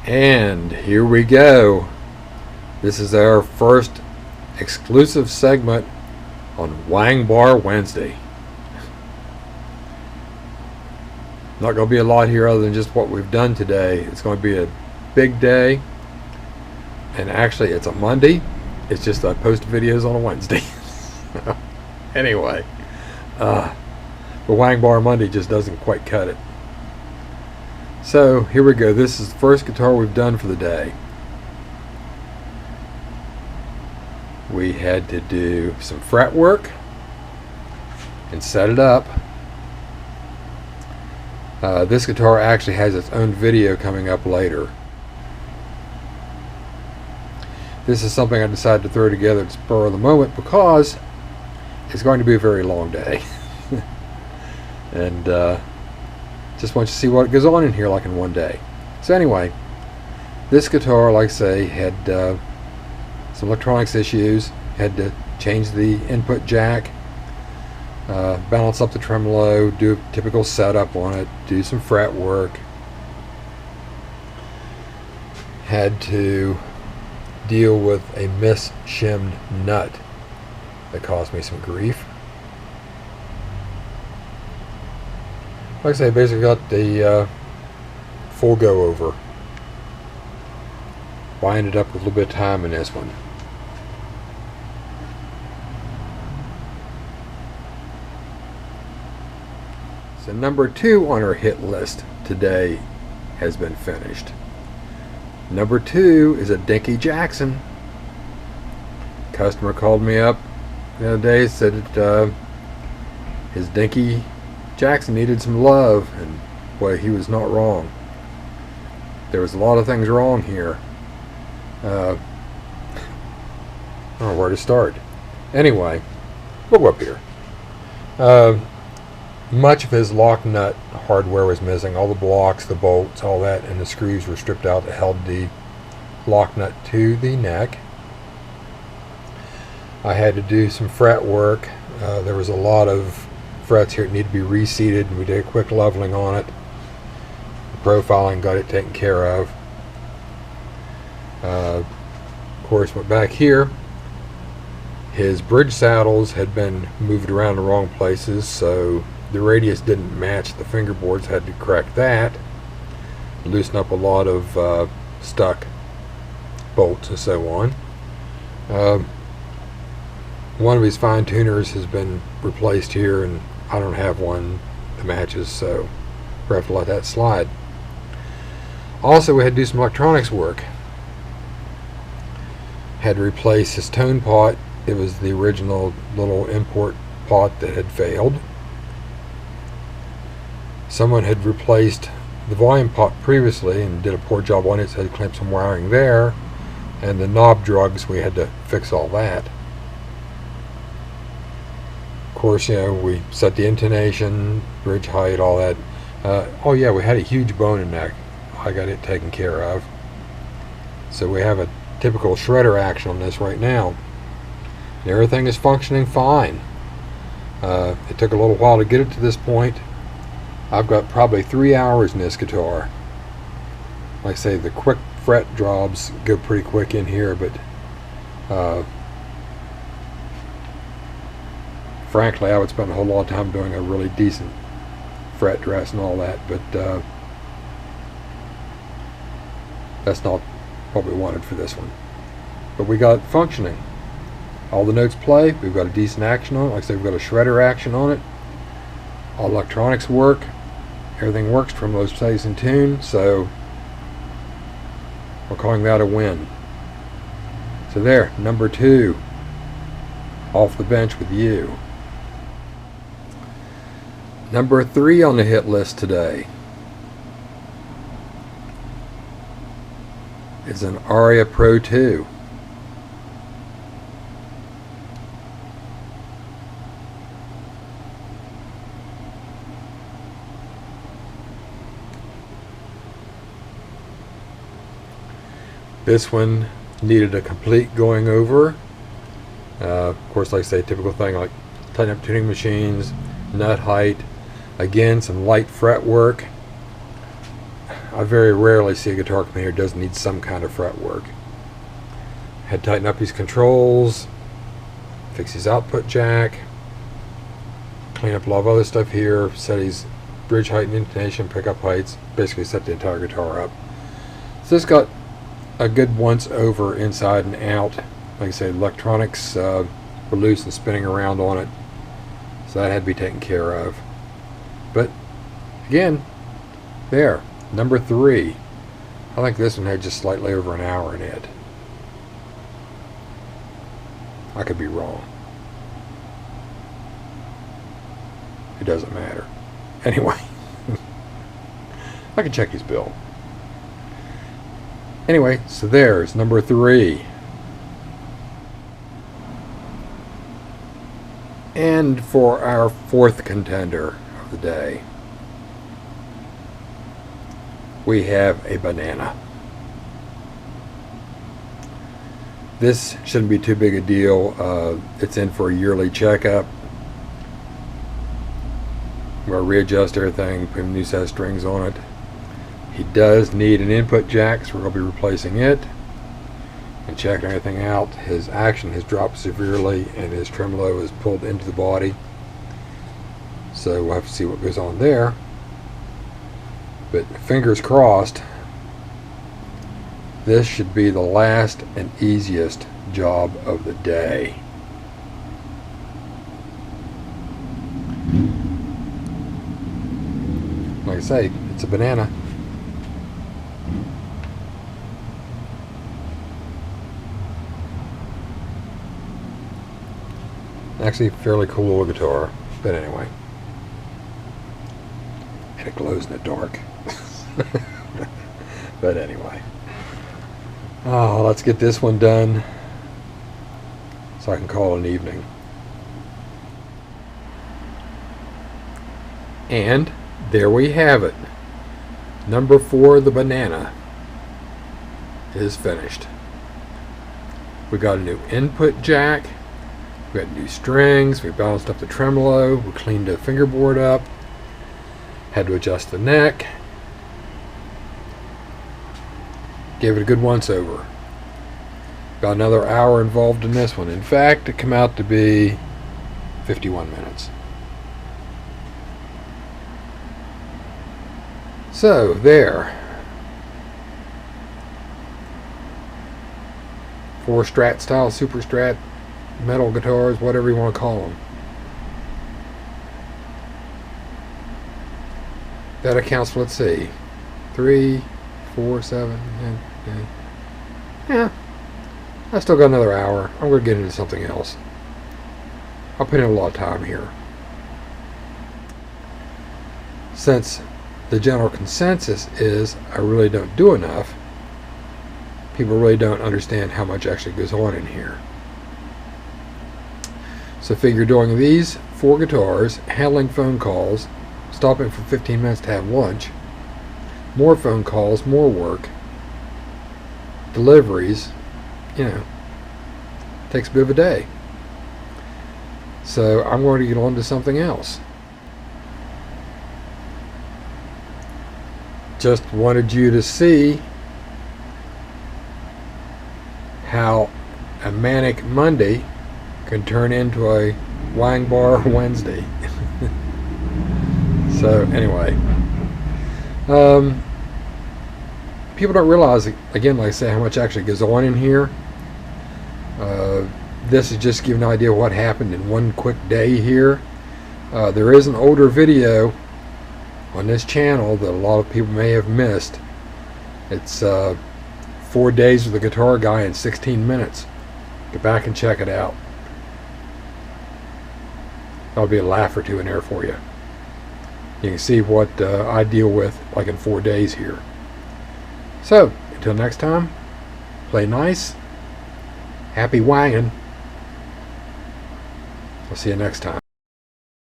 And here we go. This is our first exclusive segment on Wang Bar Wednesday. Not going to be a lot here other than just what we've done today. It's going to be a big day. And actually, it's a Monday. It's just I post videos on a Wednesday. Anyway, the Wang Bar Monday just doesn't quite cut it. So here we go. This is the first guitar we've done for the day. We had to do some fret work and set it up. This guitar actually has its own video coming up later. This is something I decided to throw together at the spur of the moment because it's going to be a very long day. And just want you to see what goes on in here like in one day. So anyway, this guitar, like I say, had some electronics issues. Had to change the input jack, balance up the tremolo, do a typical setup on it, do some fret work. Had to deal with a mis-shimmed nut that caused me some grief. Like I say, basically got the full go over. Well, I ended up with a little bit of time in this one. So number 2 on our hit list today has been finished. Number 2 is a Dinky Jackson. Customer called me up the other day, said that his Dinky Jackson needed some love, and boy, he was not wrong. There was a lot of things wrong here. I don't know where to start. Anyway, we'll go up here. Much of his lock nut hardware was missing. All the blocks, the bolts, all that, and the screws were stripped out that held the lock nut to the neck. I had to do some fret work. There was a lot of frets here that need to be reseated, and we did a quick leveling on it. The profiling, got it taken care of. Of course, went back here. His bridge saddles had been moved around the wrong places, so the radius didn't match the fingerboards. Had to correct that. Loosen up a lot of stuck bolts and so on. One of his fine tuners has been replaced here, and I don't have one that matches, so we have to let that slide. Also, we had to do some electronics work. Had to replace his tone pot. It was the original little import pot that had failed. Someone had replaced the volume pot previously and did a poor job on it, so had to clamp some wiring there. And the knob drugs, we had to fix all that. Of course, you know, we set the intonation, bridge height, all that. Oh yeah, we had a huge bone in neck. I got it taken care of. So we have a typical shredder action on this right now. And everything is functioning fine. It took a little while to get it to this point. I've got probably 3 hours in this guitar. Like I say, the quick fret jobs go pretty quick in here, but frankly, I would spend a whole lot of time doing a really decent fret dress and all that, but that's not what we wanted for this one. But we got it functioning. All the notes play. We've got a decent action on it. Like I said, we've got a shredder action on it. All electronics work. Everything works. Tremolo stays in tune. So we're calling that a win. So there, number 2 off the bench with you. Number 3 on the hit list today is an Aria Pro 2. This one needed a complete going over. Of course, like I say, typical thing like tighten up tuning machines, nut height, again some light fret work. I very rarely see a guitar come here that doesn't need some kind of fret work. Had to tighten up his controls, fix his output jack, clean up a lot of other stuff here, set his bridge height and intonation, pickup heights, basically set the entire guitar up. So this got a good once over inside and out. Like I said, electronics were loose and spinning around on it, so that had to be taken care of. But again, there, number 3. I think this one had just slightly over an hour in it. I could be wrong. It doesn't matter. Anyway, I can check his bill. Anyway, so there's number 3. And for our 4th contender of the day, we have a banana. This shouldn't be too big a deal. It's in for a yearly checkup. We'll readjust everything, put a new set of strings on it. He does need an input jack, so we're going to be replacing it and checking everything out. His action has dropped severely and his tremolo is pulled into the body, so we'll have to see what goes on there. But fingers crossed, this should be the last and easiest job of the day. Like I say, it's a banana. Actually, fairly cool little guitar, but anyway. And it glows in the dark. But anyway. Oh, let's get this one done so I can call it an evening. And there we have it. Number 4, the banana, is finished. We got a new input jack. We got new strings. We balanced up the tremolo. We cleaned the fingerboard up. Had to adjust the neck. Gave it a good once over. Got another hour involved in this one. In fact, it came out to be 51 minutes. So, there. 4 Strat style, Super Strat, metal guitars, whatever you want to call them. That accounts for, let's see, 3, 4, 7, 10, 10. Yeah, I still got another hour. I'm going to get into something else. I'll put in a lot of time here. Since the general consensus is I really don't do enough, people really don't understand how much actually goes on in here. So figure doing these 4 guitars, handling phone calls, stopping for 15 minutes to have lunch, more phone calls, more work, deliveries, takes a bit of a day. So I'm going to get on to something else. Just wanted you to see how a manic Monday can turn into a Wang Bar Wednesday. So anyway, people don't realize, again, like I say, how much actually goes on in here. This is just giving an idea of what happened in one quick day here. There is an older video on this channel that a lot of people may have missed. It's 4 days with the guitar guy in 16 minutes. Go back and check it out. That'll be a laugh or two in there for you. You can see what I deal with like in 4 days here. So, until next time, play nice. Happy wanging. I'll see you next time.